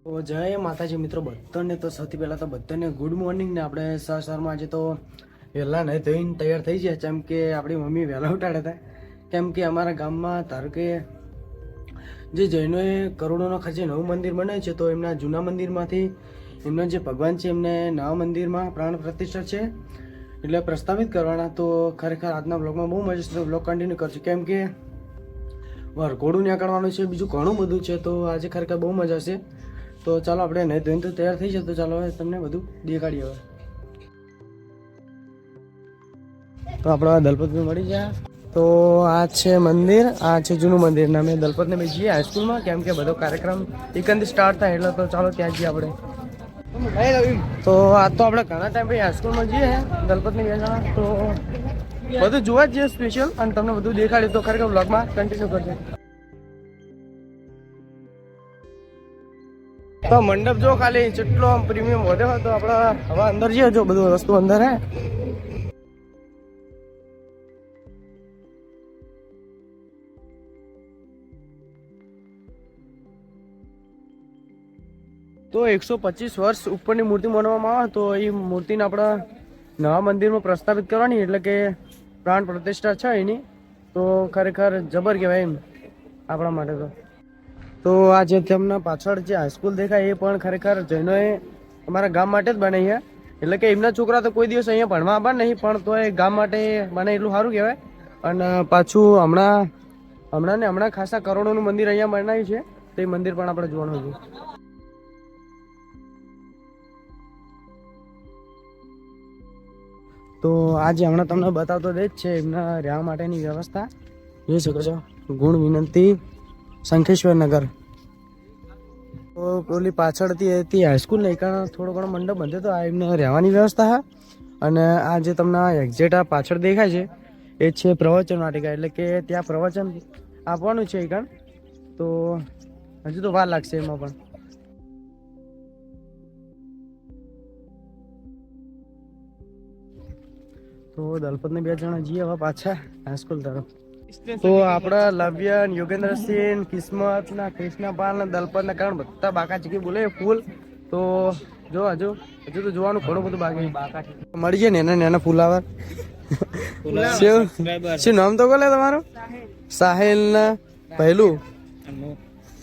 તો જય માતાજી મિત્રો બધાને. તો સૌથી પહેલાં તો બધાને ગુડ મોર્નિંગ ને આપણે સવારમાં આજે તો વહેલા નહીં ધોઈને તૈયાર થઈ ગયા, જેમ કે આપણી મમ્મી વહેલા ઉઠાડ્યા હતા. કેમ કે અમારા ગામમાં ધારો કે જે જૈનોએ કરોડોનો ખર્ચે નવું મંદિર બનાવ્યું છે, તો એમના જૂના મંદિરમાંથી એમના જે ભગવાન છે એમને નવા મંદિરમાં પ્રાણ પ્રતિષ્ઠા છે એટલે પ્રસ્તાવિત કરવાના. તો ખરેખર આજના બ્લોગમાં બહુ મજા છે, તો બ્લોગ કન્ટિન્યુ કરજો કેમ કે વરઘોડું નીકળવાનું છે, બીજું ઘણું બધું છે. તો આજે ખરેખર બહુ મજા છે. તો ચાલો આપણે નહીં ધોઈને તો તૈયાર થઈ જતો, ચાલો હવે તમને બધું દેખાડીએ. હવે તો આપણા દલપતભાઈ મળી ગયા. તો આ છે મંદિર, આ છે જૂનું મંદિર ને અમે દલપતને બી જઈએ હાઈસ્કૂલમાં, કેમ કે બધો કાર્યક્રમ એકંદી સ્ટાર્ટ થાય એટલે તો ચાલો ત્યાં જઈએ આપણે. તો આ તો આપણે ઘણા ટાઈમ પછી હાઈસ્કૂલમાં જઈએ દલપતની બે જણા, તો બધું જોવા જ જઈએ સ્પેશિયલ અને તમને બધું દેખાડ્યું. તો ખરેખર બ્લોગમાં કન્ટિન્યુ કરજો. તો મંડપ જો ખાલી જેટલો પ્રીમિયમ વધે હોય તો આપણે હવે અંદર જઈએ, જો બધું વસ્તુ અંદર હે. તો 125 વર્ષ ઉપરની મૂર્તિ માનવામાં આવે, તો એ મૂર્તિને આપણા નવા મંદિરમાં પ્રસ્થાપિત કરવાની, એટલે કે પ્રાણ પ્રતિષ્ઠા છે એની. તો ખરેખર જબર કહેવાય એમ આપણા માટે. તો આ જે તમને પાછળ જે હાઈસ્કૂલ દેખાય એ પણ ખરેખર જૈનોએ અમારા ગામ માટે જ બનાવી છે. એટલે કે એમના છોકરા તો કોઈ દિવસ અહીંયા ભણવા આવવા નહીં, પણ તો એ ગામ માટે બને એટલું સારું કહેવાય. અને પાછું હમણાં ખાસા કરોડોનું મંદિર અહીંયા બનાવ્યું છે, તો એ મંદિર પણ આપણે જોવાનું હતું. તો આજે હમણાં તમને બતાવતો જ છે એમના રહેવા માટેની વ્યવસ્થા જોઈ શકો છો. ગુણ વિનંતી શંખેશ્વર નગર. તો પેલી પાછળથી હતી હાઈસ્કૂલ ને કારણ થોડો ઘણો મંડપ બંધો તો આ એમને રહેવાની વ્યવસ્થા હા. અને આ જે તમને એક્ઝેક્ટ આ પાછળ દેખાય છે એ છે પ્રવચન વાટિકા, એટલે કે ત્યાં પ્રવચન આપવાનું છે એ. તો હજુ તો વાર લાગશે એમાં પણ. તો દલપતને બે જણા જઈએ હવે પાછા હાઈસ્કૂલ તરફ. તો આપણા લવ્ય યોગેન્દ્રસિંહ, કિસ્મત ના કૃષ્ણપાલ ને દલપત ના કારણ બધા બાકા ચીકી બોલે ફૂલ. તો જો હજુ તો જોવાનું ઘણું બધું બાકી. મળી જાય ને એના ફુલાવર. શું નામ તો બોલે તમારું? સાહિલ ને પહેલું.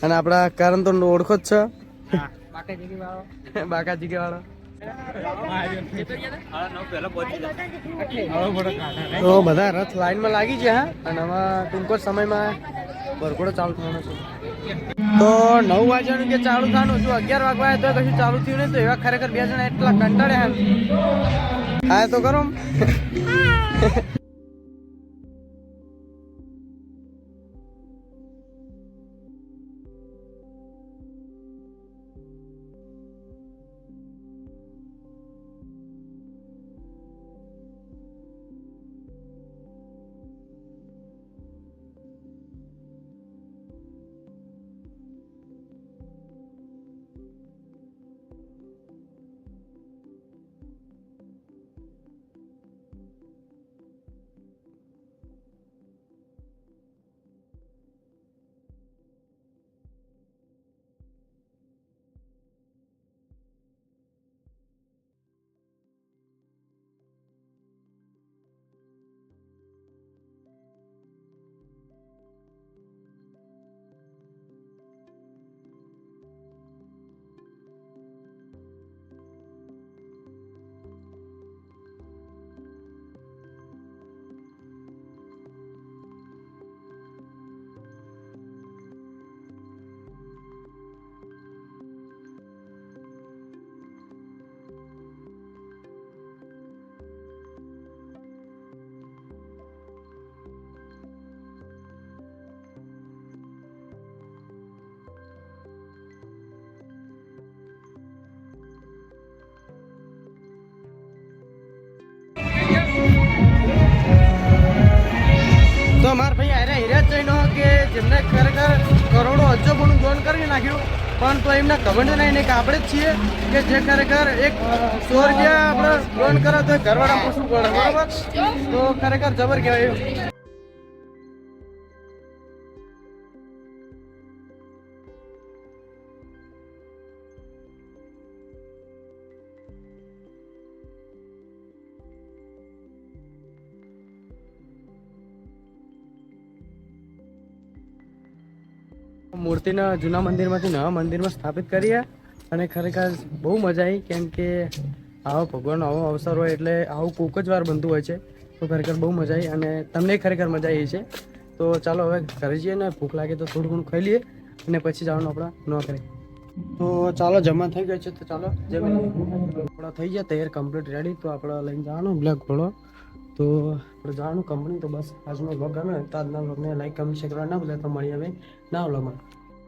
અને આપડા કારણ તો ઓળખો જ છે, બાકા ચીકી વાળો. તો બધા રથ લાઈનમાં લાગી ગયા અને હવે ટૂંક જ સમયમાં વરઘોડો ચાલુ થવાનો છે. તો 9 વાગ્યાનું કે ચાલુ થવાનું, જો 11 વાગવા તો કશું ચાલુ થયું નહીં. તો એવા ખરેખર બે જણા એટલા કંટાળ્યા. હા તો કરો. તો મારા ભાઈ અરે હીરા જઈને કે જેમને ખરેખર કરોડો હજો પણ જોન કરી નાખ્યું, પણ તો એમને ખબર નહીં કે આપણે જ છીએ કે જે ખરેખર 100 રૂપિયા આપણે લોન કરે તો ઘરવાળા પૂછવું પડે, બરાબર? તો ખરેખર જબર કહેવાય. મૂર્તિને જૂના મંદિરમાંથી નવા મંદિરમાં સ્થાપિત કરીએ અને ખરેખર બહુ મજા આવી, કેમ કે આવો ભગવાનનો આવો અવસર હોય એટલે આવું કોક જ વાર બનતું હોય છે. તો ખરેખર બહુ મજા આવી અને તમને ખરેખર મજા આવી છે. તો ચાલો હવે ઘરે જઈએ ને, ભૂખ લાગે તો થોડું ઘણું ખાઈ લઈએ અને પછી જવાનું આપણા નોકરી. તો ચાલો જમા થઈ ગયો છે, તો ચાલો આપણા થઈ ગયા તૈયાર કમ્પ્લીટ રેડી. તો આપણે લઈને જવાનું બ્લેક ઘોડો, તો આપણે જવાનું કંપની. તો બસ આજનો વ્લોગ ગમે તો આજના વ્લોગને લાઈક કમેન્ટ શેર કરવા ના ભૂલે. તો મળી હવે ના વ્લોગમાં.